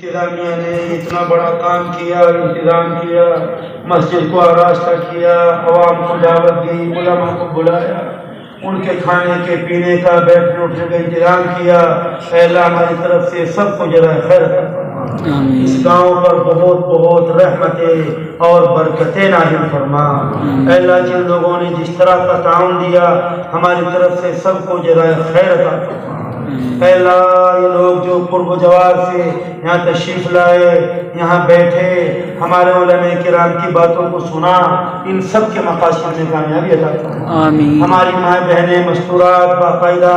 انتظامیہ نے اتنا بڑا کام کیا، انتظام کیا، مسجد کو آراستہ کیا، عوام کو دعوت دی، علماء کو بلایا، ان کے کھانے کے پینے کا بیٹھنے اٹھنے کا انتظام کیا۔ اے اللہ ہماری طرف سے سب کو جزائے خیر عطا فرما، اس گاؤں پر بہت بہت رحمتیں اور برکتیں نازل فرما۔ اے اللہ جن لوگوں نے جس طرح کا تعاون دیا ہماری طرف سے سب کو جزائے خیر عطا فرما۔ اے اللہ یہ لوگ جو قرب و جوار سے یہاں تشریف لائے، یہاں بیٹھے، ہمارے علماء کرام کی باتوں کو سنا، ان سب کے مقاصد میں کامیابی عطا فرما۔ ہماری ماں بہنیں مستورات باقاعدہ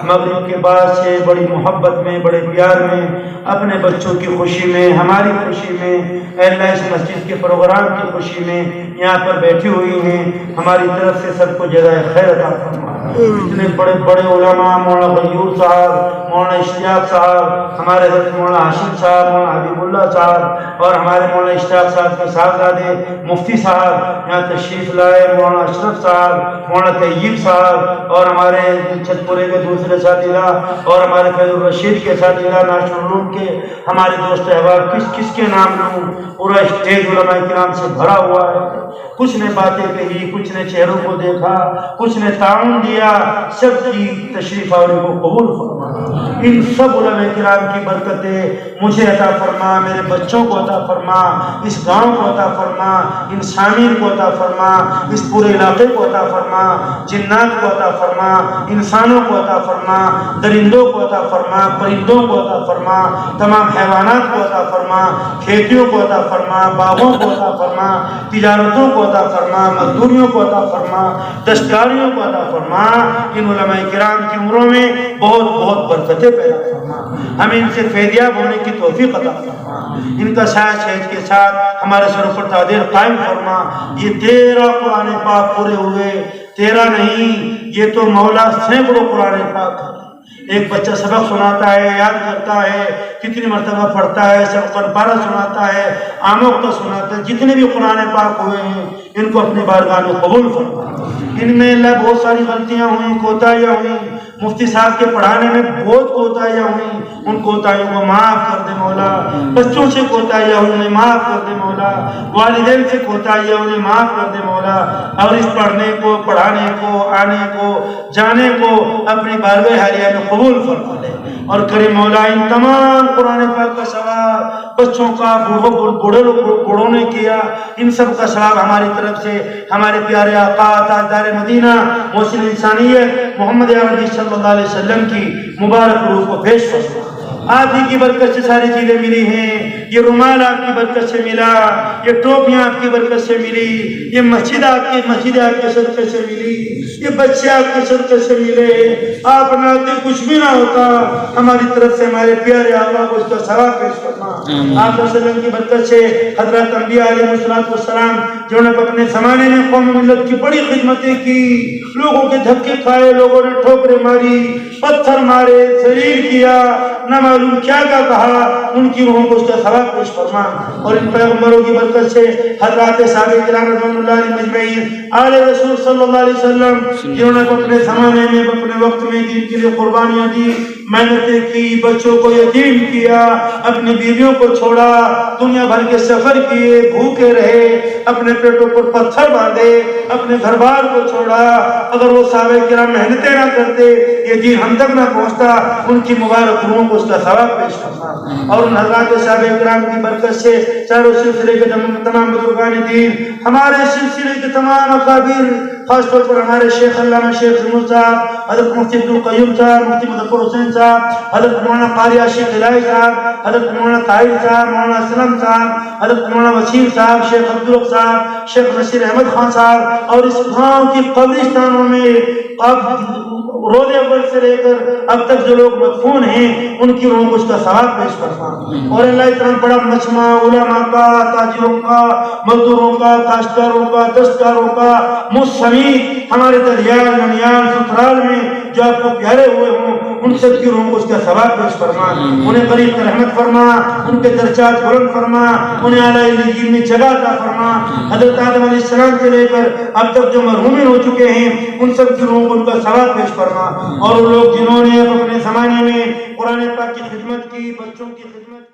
مغرب کے بعد سے بڑی محبت میں، بڑے پیار میں، اپنے بچوں کی خوشی میں، ہماری خوشی میں، اے اللہ اس مسجد کے پروگرام کی خوشی میں یہاں پر بیٹھی ہوئی ہیں، ہماری طرف سے سب کو جزائے خیر عطا فرما۔ اتنے بڑے بڑے علماء، مولانا غیور صاحب، مولانا اشتیاق صاحب، ہمارے حضرت مولانا ہاشم صاحب، مولانا حبیب اللہ صاحب، اور ہمارے مولانا اشتیاق صاحب کے صاحبزادے مفتی صاحب یہاں تشریف لائے، مولانا اشرف صاحب، مولانا طیب صاحب، اور ہمارے چھت پورے کے دوسرے اساتذہ، اور ہمارے فیض الرشید کے اساتذہ، ناشر العلوم کے ہمارے دوست احباب، کس کس کے نام لوں؟ پورا اسٹیج علماء کرام سے بھرا ہوا ہے۔ کچھ نے باتیں کہی، کچھ نے چہروں کو دیکھا، کچھ نے تعاون دیا، سب کی تشریف آوری کو قبول فرما۔ ان سب علماء کرام کی برکتیں مجھے عطا فرما، میرے بچوں کو عطا فرما، اس گاؤں کو عطا فرما، ان سامعین کو عطا فرما، اس پورے علاقے کو عطا فرما، جنات کو عطا فرما، انسانوں کو عطا فرما، درندوں کو عطا فرما، پرندوں کو عطا فرما، تمام حیوانات کو عطا فرما، کھیتیوں کو عطا فرما، باغوں کو عطا فرما، تجارتوں کو عطا فرما، مزدوریوں کو عطا فرما، دستکاریوں کو عطا فرما۔ ان علماء کرام کی عمروں میں بہت بہت برکتیں پیدا فرما، ہمیں ان سے فیضیاب ہونے کی توفیق عطا فرما، ان کا سایہ شہد کے ساتھ ہمارے سروں پر تعدیر قائم فرما۔ یہ 13 قرآن پاک پورے ہوئے، 13 نہیں، یہ تو مولا سینکڑوں قرآن پاک ہے۔ ایک بچہ سبق سناتا ہے، یاد کرتا ہے، کتنی مرتبہ پڑھتا ہے، سبق پارہ سناتا ہے، آموختہ سناتا ہے، جتنے بھی قرآن پاک ہوئے ہیں ان کو اپنی بارگاہ میں قبول فرما۔ ان میں اللہ بہت ساری غلطیاں ہوئیں، کوتاہیاں ہوئیں، مفتی صاحب کے پڑھانے میں بہت کوتاہیاں ہوئیں، ان کوتاہیوں کو معاف کر دے مولا۔ بچوں سے کوتاہیاں ہوئیں، انہیں معاف کر دے مولا۔ والدین سے کوتاہیاں ہوئیں، انہیں معاف کر دے مولا۔ اور اس پڑھنے کو، پڑھانے کو، آنے کو، جانے کو اپنی بارگاہ حالیہ میں قبول فرما لے، اور کرے مولا ان تمام قرآن پاک کا ثواب بچوں کا، بوڑھوں نے کیا، ان سب کا ثواب ہماری طرف سے ہمارے پیارے آقا تاجدار مدینہ محسن انسانیت محمد عربی صلی اللہ علیہ وسلم کی مبارک روح کو پیش فرما۔ آپ ہی کی برکت سے ساری چیزیں ملی ہیں، یہ رومال آپ کی برکت سے ملا، یہ ٹوپیاں آپ کی برکت سے ملی، یہ مسجد آپ کے صدقے سے ملی، یہ بچے آپ کے صدقے سے ملے۔ آپ نہ ہوتے کچھ بھی نہ ہوتا، ہماری طرف سے ہمارے پیارے آقا کو اس کا ثواب پیش کرنا۔ آپ صلی اللہ علیہ وسلم کی برکت سے حضرت انبیاء علیہ السلام جنہوں نے اپنے زمانے میں قوم ملت کی بڑی خدمتیں کی، لوگوں کے دھکے کھائے، لوگوں نے ٹھوکریں ماری، پتھر مارے، ذلیل کیا، نہ معلوم کیا کہا، ان کی روحوں کو اس کا ثواب پیش فرما۔ اور ان پیغمبروں کی برکت سے حضرات صحابہ کرام رضوان اللہ علیہم اجمعین، آل رسول صلی اللہ علیہ وسلم جنہوں نے اپنے زمانے میں، اپنے وقت میں دین کے لیے قربانیاں دی، محنتیں کی، بچوں کو یتیم کیا، اپنی بیویوں کو چھوڑا، دنیا بھر کے سفر کیے، بھوکے رہے، اپنے پیٹوں پر پتھر باندھے، اپنے گھر بار کو چھوڑا۔ اگر وہ صحابہ کرام محنتیں نہ کرتے یہ دین ہم تک نہ پہنچتا۔ ان کی مبارک روحوں کو اس کا ثواب پیش کرنا۔ اور ان حضرات صحابہ کرام کی برکت سے چاروں سلسلے کے تمام بزرگان دین، ہمارے سلسلے کے تمام اکابر، خاص طور پر ہمارے شیخ علامہ شیخ زمر صاحب، حضرت مفتی عبدالقیوم صاحب، مفتی مظفر حسین صاحب، حضرت مولانا قاری عاشق الہی صاحب، حضرت مولانا طاہر صاحب، مولانا اسلم صاحب، حضرت مولانا وسیم صاحب، شیخ عبدالق صاحب، شیخ نصیر احمد خان صاحب، اور اس گاؤں کی قبرستانوں میں اب روز اول سے لے کر اب تک جو لوگ مدفون ہیں ان کی روحوں کو اس کا ثواب پیش کرنا۔ اور اللہ اتنا بڑا مجمع علماء کا، تاجروں کا، مزدوروں کا، کاشتکاروں کا، دستکاروں کا، مستمید ہمارے دریال، ننیال، سترال میں جو آپ کو پیارے ہوئے ہوں ان سب کی روحوں کو اس کا ثواب پیش فرما، انہیں قریب کی رحمت فرما، ان کے درجات بلند فرما، انہیں اعلیٰ علیین میں جگہ عطا فرما۔ حضرت آدم علیہ السلام سے لے کر اب تک جو مرحومین ہو چکے ہیں ان سب کی روحوں کو ان کا ثواب پیش فرما۔ اور وہ لوگ جنہوں نے اپنے زمانے میں قرآن پاک کی خدمت کی، بچوں کی خدمت